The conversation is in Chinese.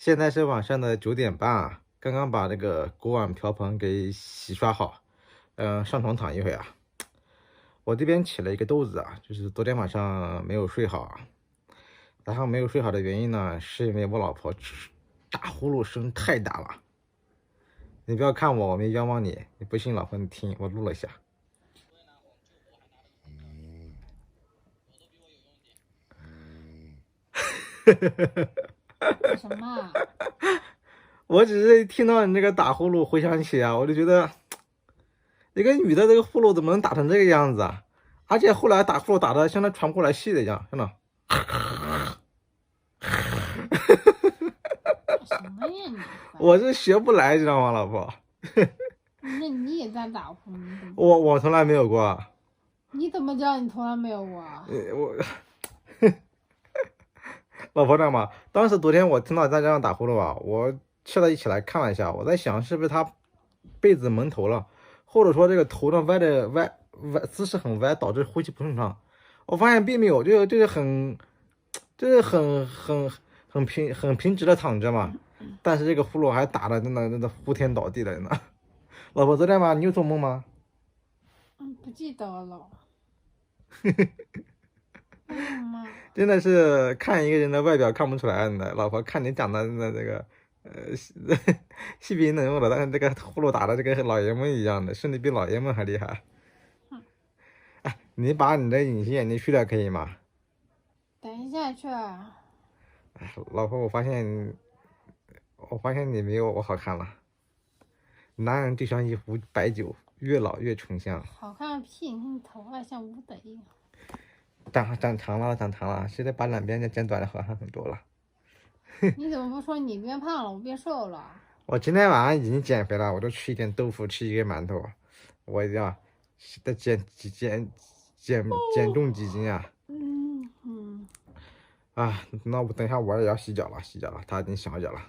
现在是晚上的9点半啊，刚刚把这个锅碗瓢盆给洗刷好，上床躺一会啊。我这边起了一个痘子啊，就是昨天晚上没有睡好啊。然后没有睡好的原因呢，是因为我老婆打呼噜声太大了。你不要看我没冤枉你，你不信老婆你听，我录了一下。什么？我只是听到你那个打呼噜，回想起啊，我就觉得一个女的这个呼噜怎么能打成这个样子啊？而且后来打呼噜打的像那喘不过来气的一样，真的。什么呀你？我是学不来，知道吗，老婆？那你也在打呼？你怎么？我从来没有过啊。你怎么知道你从来没有过啊？我老婆知道吗？当时昨天我听到他这样打呼噜啊，我起来看了一下，我在想是不是他被子蒙头了，或者说这个头呢歪姿势很歪，导致呼吸不顺畅。我发现并没有，很平直的躺着嘛，但是这个呼噜还打的真的呼天倒地的呢。老婆，昨天晚上你有做梦吗？不记得了。妈，真的是看一个人的外表看不出来的，老婆看你长得那这个细皮嫩肉的，但是这个呼噜打的这个老爷们一样的，甚至比老爷们还厉害。哎，你把你的隐形眼镜去掉可以吗？等一下去啊。哎，老婆，我发现你没有我好看了。男人就像一壶白酒，越老越醇香。好看个屁！你看你头发像吴德一样。长长了，现在把两边剪短了，好看很多了。你怎么不说你变胖了，我变瘦了？我今天晚上已经减肥了，我就吃一点豆腐，吃一个馒头，我要再减重几斤啊！啊，那我等一下我也要洗脚了，他已经洗好脚了。